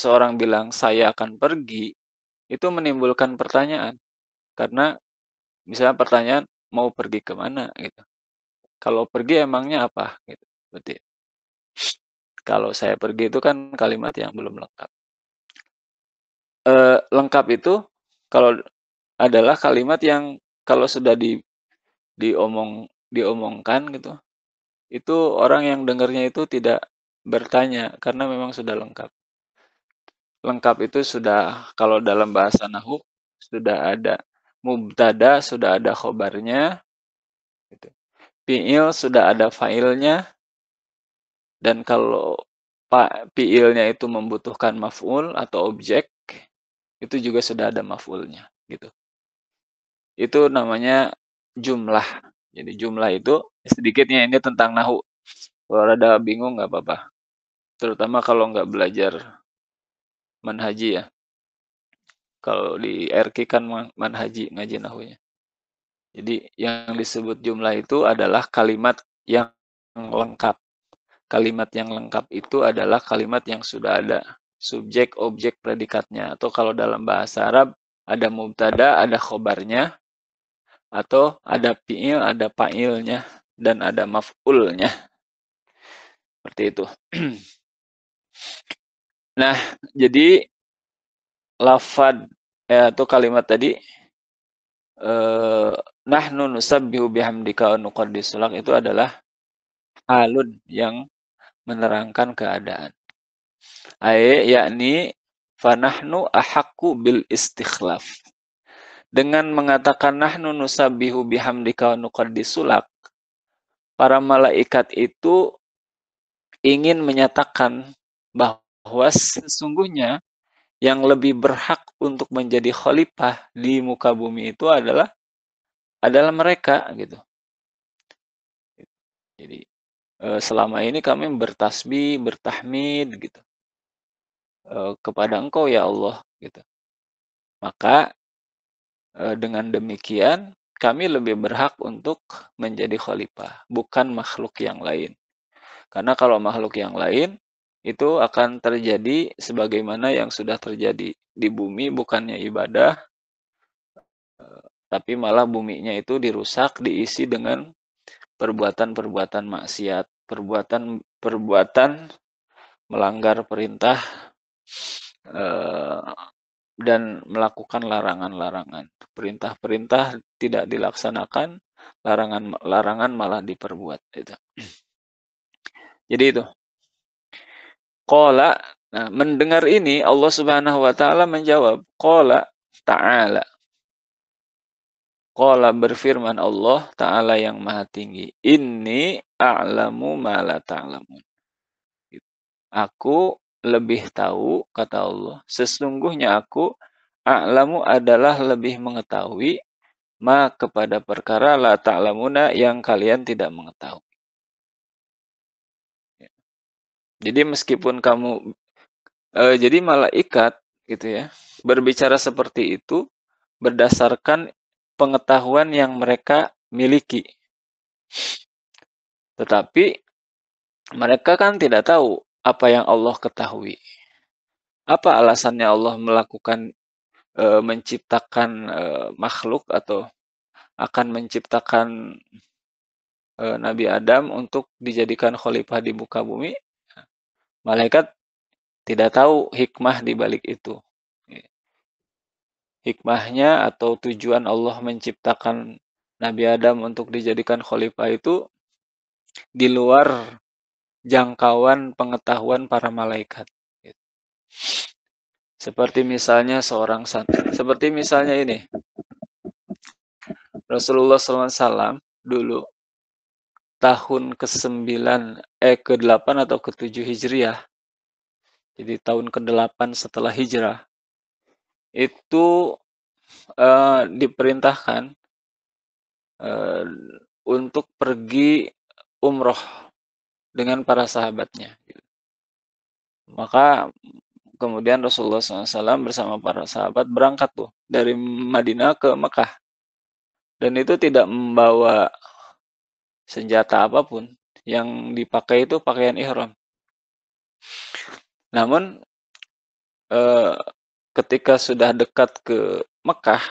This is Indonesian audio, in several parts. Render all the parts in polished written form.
seseorang bilang, "Saya akan pergi," itu menimbulkan pertanyaan. Karena misalnya pertanyaan, "Mau pergi ke mana?" Gitu. Kalau pergi emangnya apa? Gitu. Berarti kalau saya pergi itu kan kalimat yang belum lengkap. Lengkap itu kalau adalah kalimat yang kalau sudah diomongkan gitu, itu orang yang dengarnya itu tidak bertanya karena memang sudah lengkap. Lengkap itu sudah kalau dalam bahasa nahwu sudah ada mubtada, sudah ada khobarnya, gitu. Fi'il sudah ada fa'ilnya, dan kalau fi'ilnya itu membutuhkan maf'ul atau objek, itu juga sudah ada maf'ulnya, gitu. Itu namanya jumlah. Jadi jumlah itu sedikitnya ini tentang nahwu. Kalau rada bingung nggak apa-apa. Terutama kalau nggak belajar manhaji ya. Kalau di RQ kan manhaji ngaji nahwunya. Jadi yang disebut jumlah itu adalah kalimat yang lengkap. Kalimat yang lengkap itu adalah kalimat yang sudah ada subjek, objek, predikatnya. Atau kalau dalam bahasa Arab ada mubtada, ada khobarnya, atau ada fi'il, ada fa'ilnya, dan ada maf'ulnya. Seperti itu. Nah, jadi lafad atau kalimat tadi nahnu nusabbihu bihamdika wa nuqaddisu lak itu adalah halun yang menerangkan keadaan. Yakni fanahnu ahaqqu bil istikhlaf. Dengan mengatakan nahnu nusabbihu bihamdika wa nuqaddisu lak, para malaikat itu ingin menyatakan bahwa sesungguhnya yang lebih berhak untuk menjadi khalifah di muka bumi itu adalah mereka gitu. Jadi selama ini kami bertasbih, bertahmid gitu kepada Engkau ya Allah gitu. Maka dengan demikian kami lebih berhak untuk menjadi khalifah, bukan makhluk yang lain. Karena kalau makhluk yang lain itu akan terjadi sebagaimana yang sudah terjadi di bumi, bukannya ibadah, tapi malah buminya itu dirusak, diisi dengan perbuatan-perbuatan maksiat, perbuatan-perbuatan melanggar perintah dan melakukan larangan-larangan. Perintah-perintah tidak dilaksanakan, larangan-larangan malah diperbuat. Itu. Jadi itu. Qala, nah mendengar ini Allah Subhanahu wa taala menjawab, qala ta'ala. Qala berfirman Allah taala yang maha tinggi, inni a'lamu ma la ta'lamun. Aku lebih tahu, kata Allah, sesungguhnya aku a'lamu adalah lebih mengetahui ma kepada perkara la ta'lamuna yang kalian tidak mengetahui. Jadi meskipun kamu jadi malaikat gitu ya, berbicara seperti itu berdasarkan pengetahuan yang mereka miliki. Tetapi mereka kan tidak tahu apa yang Allah ketahui. Apa alasannya Allah melakukan menciptakan makhluk atau akan menciptakan Nabi Adam untuk dijadikan khalifah di muka bumi? Malaikat tidak tahu hikmah di balik itu. Hikmahnya atau tujuan Allah menciptakan Nabi Adam untuk dijadikan khalifah itu di luar jangkauan pengetahuan para malaikat. Seperti misalnya seperti misalnya ini, Rasulullah SAW dulu tahun ke-9, ke-8 atau ke-7 Hijriah, jadi tahun ke-8 setelah hijrah, itu diperintahkan untuk pergi umroh dengan para sahabatnya. Maka kemudian Rasulullah SAW bersama para sahabat berangkat tuh dari Madinah ke Mekah. Dan itu tidak membawa senjata apapun. Yang dipakai itu pakaian ihram. Namun eee, ketika sudah dekat ke Mekah,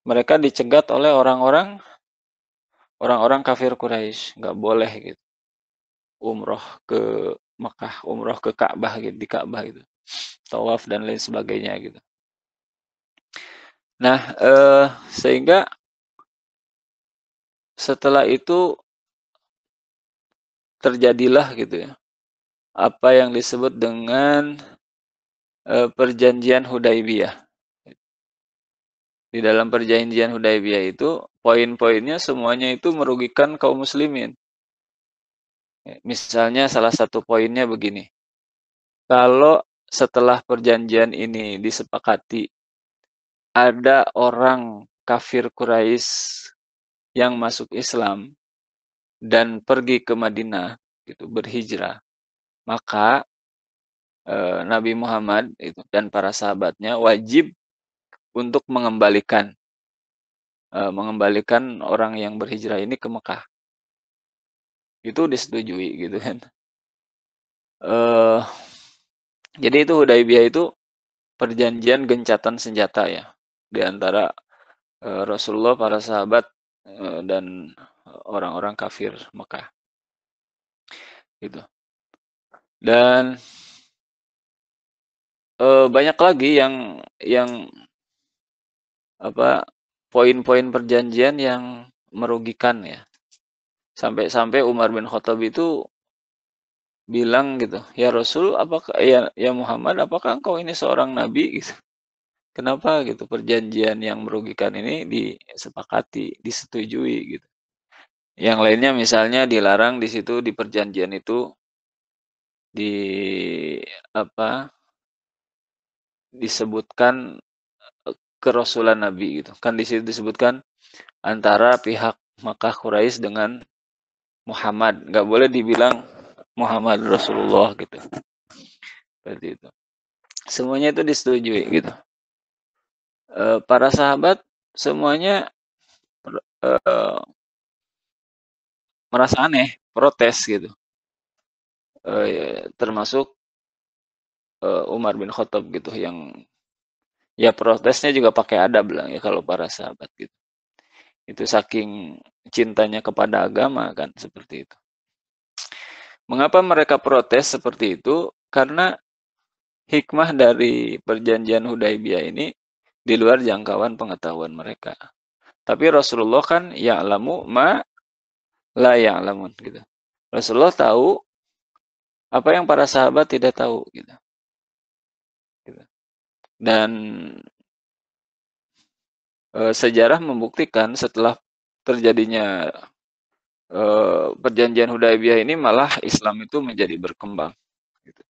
mereka dicegat oleh orang-orang kafir Quraisy, nggak boleh gitu umroh ke Mekah, umroh ke Ka'bah gitu, di Ka'bah gitu, tawaf dan lain sebagainya gitu. Nah, sehingga setelah itu terjadilah gitu ya, apa yang disebut dengan, perjanjian Hudaibiyah. Di dalam perjanjian Hudaibiyah itu, poin-poinnya semuanya itu merugikan kaum muslimin. Misalnya salah satu poinnya begini, kalau setelah perjanjian ini disepakati, ada orang kafir Quraisy yang masuk Islam dan pergi ke Madinah, gitu, berhijrah, maka Nabi Muhammad itu dan para sahabatnya wajib untuk mengembalikan orang yang berhijrah ini ke Mekah. Itu disetujui gitu kan. Eh, jadi itu Hudaibiyah itu perjanjian gencatan senjata ya di antara Rasulullah, para sahabat dan orang-orang kafir Mekah gitu. Dan banyak lagi yang apa poin-poin perjanjian yang merugikan ya. Sampai-sampai Umar bin Khattab itu bilang gitu, "Ya Rasul, apakah ya Muhammad, apakah engkau ini seorang nabi?" gitu. Kenapa gitu perjanjian yang merugikan ini disepakati, disetujui gitu. Yang lainnya misalnya dilarang di situ di perjanjian itu di apa disebutkan kerasulan Nabi gitu. Kan di situ disebutkan antara pihak Makkah Quraisy dengan Muhammad, nggak boleh dibilang Muhammad Rasulullah gitu. Seperti itu. Semuanya itu disetujui gitu. Para sahabat semuanya eh, merasa aneh, protes gitu. Termasuk Umar bin Khattab gitu yang ya protesnya juga pakai adab bilang ya kalau para sahabat gitu. Itu saking cintanya kepada agama kan seperti itu. Mengapa mereka protes seperti itu? Karena hikmah dari perjanjian Hudaibiyah ini di luar jangkauan pengetahuan mereka. Tapi Rasulullah kan ya'lamu ma la ya'lamun gitu. Rasulullah tahu apa yang para sahabat tidak tahu gitu. Dan sejarah membuktikan setelah terjadinya perjanjian Hudaibiyah ini malah Islam itu menjadi berkembang. Gitu.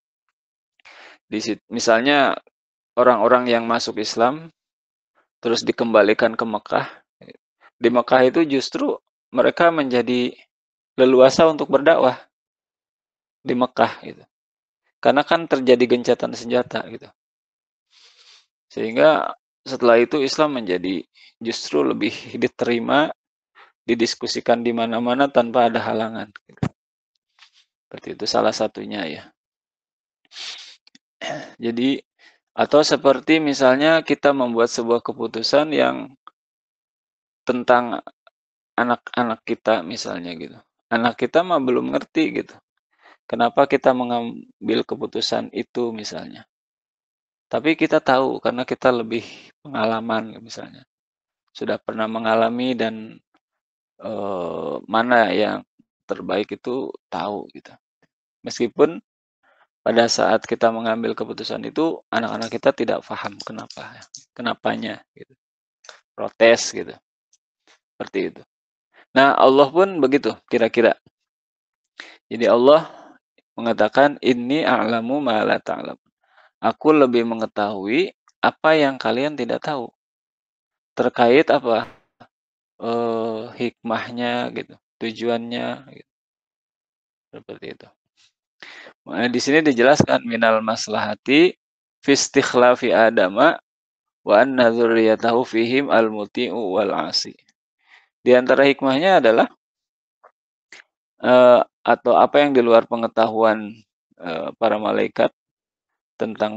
Misalnya orang-orang yang masuk Islam terus dikembalikan ke Mekah. Di Mekah itu justru mereka menjadi leluasa untuk berdakwah di Mekah gitu. Karena kan terjadi gencatan senjata gitu. Sehingga setelah itu Islam menjadi justru lebih diterima, didiskusikan di mana-mana tanpa ada halangan. Gitu. Seperti itu salah satunya ya. Jadi atau seperti misalnya kita membuat sebuah keputusan yang tentang anak-anak kita misalnya gitu. Anak kita mah belum ngerti gitu. Kenapa kita mengambil keputusan itu misalnya. Tapi kita tahu karena kita lebih pengalaman misalnya. Sudah pernah mengalami dan mana yang terbaik itu tahu gitu. Meskipun pada saat kita mengambil keputusan itu anak-anak kita tidak paham kenapanya gitu. Protes gitu. Seperti itu. Nah, Allah pun begitu kira-kira. Jadi Allah mengatakan ini a'lamu ma la ta'lam. Aku lebih mengetahui apa yang kalian tidak tahu. Terkait apa? Hikmahnya gitu, tujuannya gitu. Seperti itu. Di sini dijelaskan minal maslahati fi istikhlafi adama wa anna dzurriyyatahu fihim al-muti'u wal 'asi. Di antara hikmahnya adalah atau apa yang di luar pengetahuan para malaikat tentang